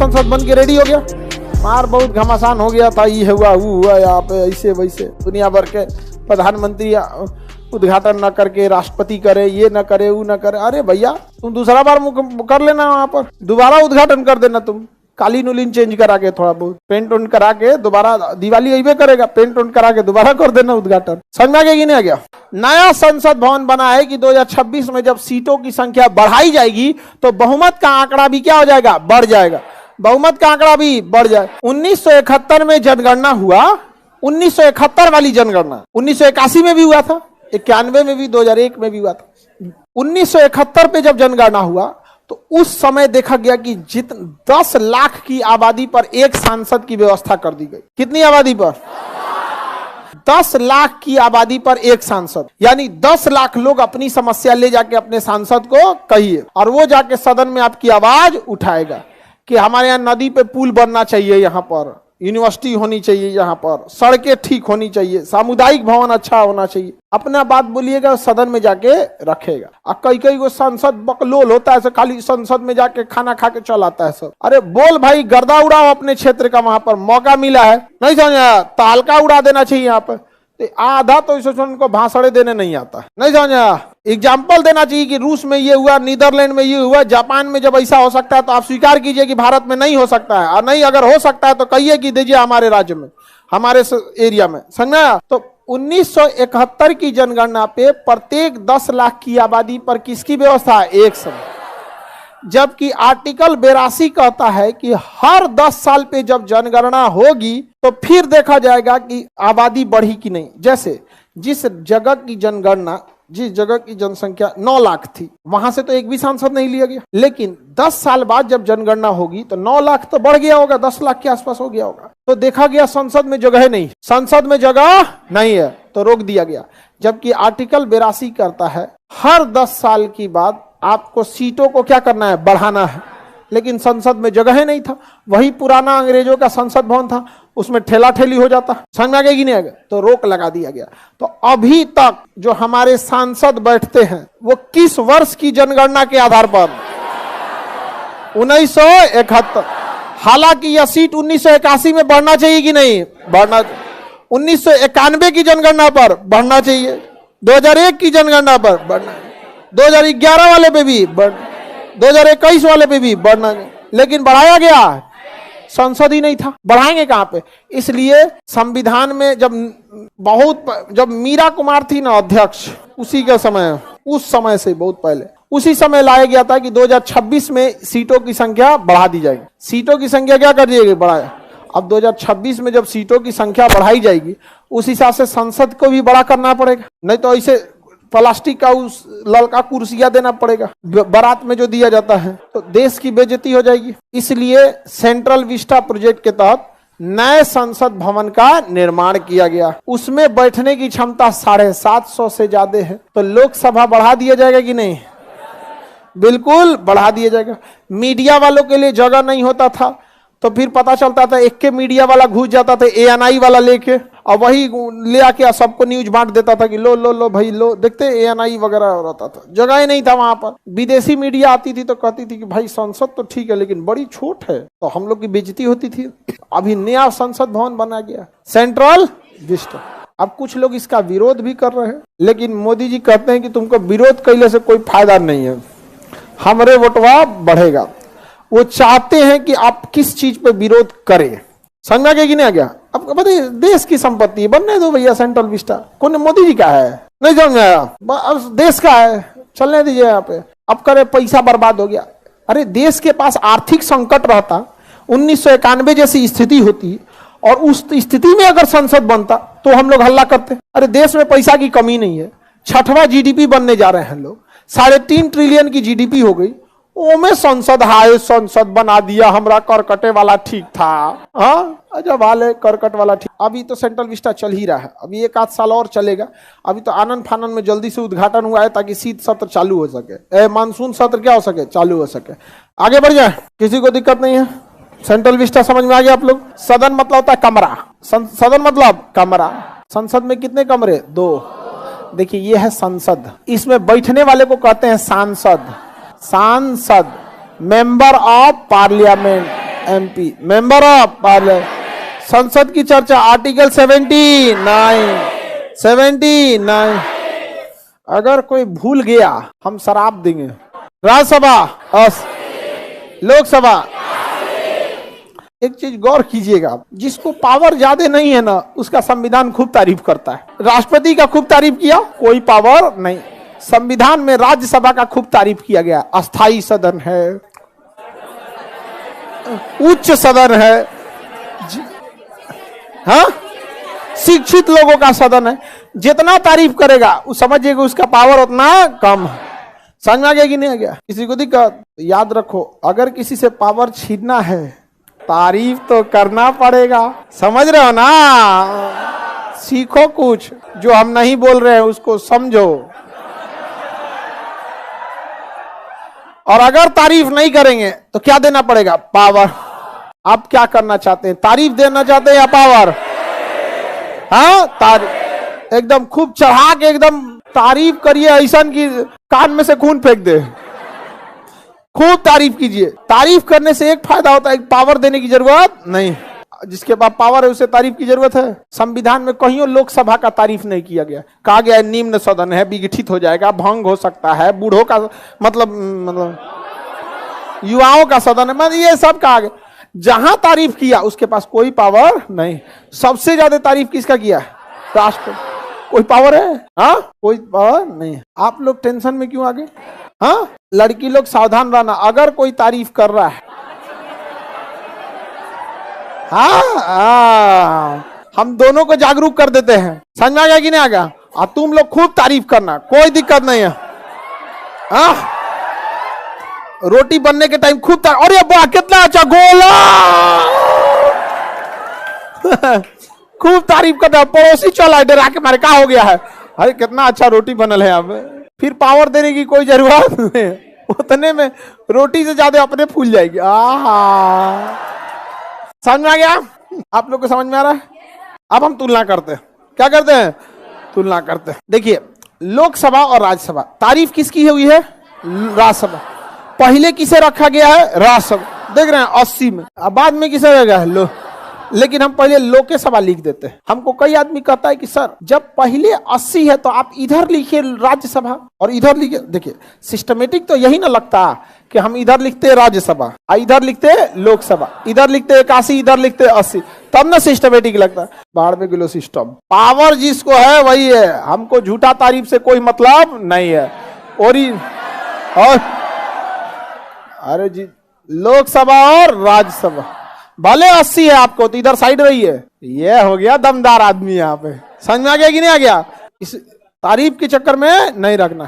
संसद बन के रेडी हो गया। मार बहुत घमासान हो गया था, ये हुआ वो हुआ, यहाँ पे ऐसे वैसे दुनिया भर के प्रधानमंत्री उद्घाटन न करके राष्ट्रपति करे, ये न करे वो न करे। अरे भैया तुम दूसरा बार कर लेना, वहां पर दोबारा उद्घाटन कर देना, तुम कालीन उलीन चेंज करा के थोड़ा बहुत पेंट उंट करा के दोबारा, दिवाली अइबे करेगा, पेंट उंट करा के दोबारा कर देना उद्घाटन। समझ में आ गया कि नहीं आ गया? नया संसद भवन बना है कि 2026 में जब सीटों की संख्या बढ़ाई जाएगी तो बहुमत का आंकड़ा भी क्या हो जाएगा? बढ़ जाएगा। बहुमत का आंकड़ा भी बढ़ जाए। 1971 में जनगणना हुआ, 1971 वाली जनगणना 1981 में भी हुआ था, 91 में भी, 2001 में भी हुआ था। 1971 पे जब जनगणना हुआ तो उस समय देखा गया कि 10 लाख की आबादी पर एक सांसद की व्यवस्था कर दी गई। कितनी आबादी पर? 10 लाख की आबादी पर एक सांसद, यानी 10 लाख लोग अपनी समस्या ले जाके अपने सांसद को कहिए और वो जाके सदन में आपकी आवाज उठाएगा कि हमारे यहाँ नदी पे पुल बनना चाहिए, यहाँ पर यूनिवर्सिटी होनी चाहिए, यहाँ पर सड़कें ठीक होनी चाहिए, सामुदायिक भवन अच्छा होना चाहिए। अपना बात बोलिएगा, सदन में जाके रखेगा। और कई को सांसद बकलोल होता है, खाली संसद में जाके खाना खा के चल आता है सब। अरे बोल भाई, गर्दा उड़ाओ अपने क्षेत्र का, वहां पर मौका मिला है, नहीं समझा? तालका उड़ा देना चाहिए यहाँ पर। आधा तो इस उनको भाषण देने नहीं आता, नहीं समझा? एग्जाम्पल देना चाहिए कि रूस में ये हुआ, नीदरलैंड में ये हुआ, जापान में जब ऐसा हो सकता है तो आप स्वीकार कीजिए कि भारत में नहीं हो सकता है, और नहीं अगर हो सकता है तो कहिए कि दीजिए हमारे राज्य में, हमारे एरिया में। समझा? तो 1971 की जनगणना पे प्रत्येक 10 लाख की आबादी पर किसकी व्यवस्था है? एक समय। जबकि आर्टिकल 82 कहता है कि हर 10 साल पे जब जनगणना होगी तो फिर देखा जाएगा कि आबादी बढ़ी कि नहीं। जैसे जिस जगह की जनगणना, जिस जगह की जनसंख्या 9 लाख थी, वहां से तो एक भी सांसद नहीं लिया गया, लेकिन 10 साल बाद जब जनगणना होगी तो 9 लाख तो बढ़ गया होगा, 10 लाख के आसपास हो गया होगा। तो देखा गया संसद में जगह नहीं, संसद में जगह नहीं है, तो रोक दिया गया। जबकि आर्टिकल 82 करता है हर 10 साल की बाद आपको सीटों को क्या करना है? बढ़ाना है। लेकिन संसद में जगह नहीं था, वही पुराना अंग्रेजों का संसद भवन था, उसमें ठेला ठेली हो जाता। समझ में आ गया कि नहीं आ गया? तो रोक लगा दिया गया। तो अभी तक जो हमारे सांसद बैठते हैं वो किस वर्ष की जनगणना के आधार पर? 1971। हालांकि यह सीट 1981 में बढ़ना चाहिए कि नहीं? बढ़ना। 1991 की जनगणना पर बढ़ना चाहिए, 2001 की जनगणना पर बढ़ना, 2011 वाले पे भी बढ़, 2021 वाले पे भी बढ़ना, लेकिन बढ़ाया गया? संसद ही नहीं था, बढ़ाएंगे कहां पे? इसलिए संविधान में जब मीरा कुमार थी ना अध्यक्ष, उसी के समय, उस समय से बहुत पहले उसी समय लाया गया था कि 2026 में सीटों की संख्या बढ़ा दी जाएगी। सीटों की संख्या क्या कर दिएगी? बढ़ाया। अब 2026 में जब सीटों की संख्या बढ़ाई जाएगी उस हिसाब से संसद को भी बड़ा करना पड़ेगा, नहीं तो ऐसे प्लास्टिक का उस ललका कुर्सियां देना पड़ेगा बारात में जो दिया जाता है, तो देश की बेइज्जती हो जाएगी। इसलिए सेंट्रल विस्टा प्रोजेक्ट के तहत नए संसद भवन का निर्माण किया गया। उसमें बैठने की क्षमता 750 से ज्यादा है। तो लोकसभा बढ़ा दिया जाएगा कि नहीं? बिल्कुल बढ़ा दिया जाएगा। मीडिया वालों के लिए जगह नहीं होता था तो फिर पता चलता था एक के मीडिया वाला घुस जाता था ANI वाला लेके, और वही ले आके सबको न्यूज बांट देता था कि लो लो लो भाई लो, देखते ANI वगैरह रहता था, जगह ही नहीं था वहां पर। विदेशी मीडिया आती थी तो कहती थी कि भाई संसद तो ठीक है लेकिन बड़ी छोट है, तो हम लोग की बेइज्जती होती थी। अभी नया संसद भवन बना गया सेंट्रल विस्टा। अब कुछ लोग इसका विरोध भी कर रहे हैं, लेकिन मोदी जी कहते हैं कि तुमको विरोध करने से कोई फायदा नहीं है, हमारे वोटवा बढ़ेगा। वो चाहते हैं कि आप किस चीज पे विरोध करें। समझ में आ गया कि नहीं आ गया? अब बताइए, देश की संपत्ति बनने दो भैया, सेंट्रल विस्टा कौन? मोदी जी का है, नहीं समझ में आया? अब देश का है, चलने दीजिए यहाँ पे। अब करे पैसा बर्बाद हो गया। अरे देश के पास आर्थिक संकट रहता, 1991 जैसी स्थिति होती, और उस स्थिति में अगर संसद बनता तो हम लोग हल्ला करते। अरे देश में पैसा की कमी नहीं है, 6वां GDP बनने जा रहे हैं लोग, 3.5 ट्रिलियन की GDP हो गई, ओमे संसद हाय, संसद बना दिया, हमरा करकटे वाला ठीक था। हाँ जब हाल है करकट वाला ठीक। अभी तो सेंट्रल विस्टा चल ही रहा है, अभी 1 आध साल और चलेगा। अभी तो आनंद फानन में जल्दी से उद्घाटन हुआ है ताकि शीत सत्र चालू हो सके, मानसून सत्र क्या हो सके? चालू हो सके। आगे बढ़ जाए, किसी को दिक्कत नहीं है। सेंट्रल विस्टा समझ में आ गया आप लोग? सदन मतलब होता है कमरा, सदन मतलब कमरा। संसद में कितने कमरे? 2। देखिए ये है संसद, इसमें बैठने वाले को कहते हैं सांसद। सांसद member of parliament. MP, member of parliament. संसद की चर्चा आर्टिकल 79 अगर कोई भूल गया हम शराब देंगे। राज्यसभा, लोकसभा। एक चीज गौर कीजिएगा, जिसको पावर ज्यादा नहीं है ना, उसका संविधान खूब तारीफ करता है। राष्ट्रपति का खूब तारीफ किया, कोई पावर नहीं। संविधान में राज्यसभा का खूब तारीफ किया गया, अस्थाई सदन है, उच्च सदन है, हाँ, शिक्षित लोगों का सदन है। जितना तारीफ करेगा उस समझिएगा उसका पावर उतना कम है। समझ में आ गया कि नहीं आ गया? किसी को दिक्कत? याद रखो, अगर किसी से पावर छीनना है तारीफ तो करना पड़ेगा। समझ रहे हो ना? सीखो कुछ, जो हम नहीं बोल रहे हैं उसको समझो। और अगर तारीफ नहीं करेंगे तो क्या देना पड़ेगा? पावर। आप क्या करना चाहते हैं, तारीफ देना चाहते हैं या पावर? हाँ, तारीफ एकदम खूब चढ़ा के एकदम तारीफ करिए, ऐसा कि कान में से खून फेंक दे। खूब तारीफ कीजिए। तारीफ करने से एक फायदा होता है, पावर देने की जरूरत नहीं। जिसके पास पावर है उसे तारीफ की जरूरत है? संविधान में कहीं लोकसभा का तारीफ नहीं किया गया। कहा गया है निम्न सदन है, विघटित हो जाएगा, भंग हो सकता है, बूढ़ों का मतलब युवाओं का सदन है, मतलब ये सब कहा गया। जहां तारीफ किया उसके पास कोई पावर नहीं। सबसे ज्यादा तारीफ किसका किया? राष्ट्रपति। कोई पावर है? हाँ, कोई पावर नहीं। आप लोग टेंशन में क्यों आ गए? हाँ, लड़की लोग सावधान रहना, अगर कोई तारीफ कर रहा है, हाँ, हम दोनों को जागरूक कर देते हैं। समझ में आ गया कि नहीं आ गया? और तुम लोग खूब तारीफ करना, कोई दिक्कत नहीं है। हाँ, रोटी बनने के टाइम खूब अरे वाह कितना अच्छा गोला खूब तारीफ करता है। पड़ोसी चला डरा के मारे, क्या हो गया है? अरे कितना अच्छा रोटी बनल है। अब फिर पावर देने की कोई जरूरत नहीं, उतने में रोटी से ज्यादा अपने फूल जाएगी। समझ में आ गया? आप लोग को समझ में आ रहा है? अब हम तुलना करते हैं। क्या करते हैं? तुलना करते हैं। देखिए, लोकसभा और राज्यसभा, तारीफ किसकी हुई है? राज्यसभा। पहले किसे रखा गया है? राज्यसभा। देख रहे हैं 80 में। अब बाद में किसे रखा है? लेकिन हम पहले लोकसभा लिख देते हैं। हमको कई आदमी कहता है कि सर जब पहले 80 है तो आप इधर लिखिए राज्यसभा और इधर लिखिए। देखिए, सिस्टमेटिक तो यही ना लगता कि हम इधर लिखते राज्यसभा, इधर लिखते लोकसभा, इधर लिखते 81, इधर लिखते 80, तब ना सिस्टमेटिक लगता। बाहर में गिलो सिस्टम। पावर जिसको है वही है, हमको झूठा तारीफ से कोई मतलब नहीं है। और अरे जी, लोकसभा और राज्यसभा, भले 80 है आपको तो इधर साइड रही है। ये हो गया दमदार आदमी यहाँ पे। समझ में आ गया कि नहीं आ गया? इस तारीफ के चक्कर में नहीं रखना।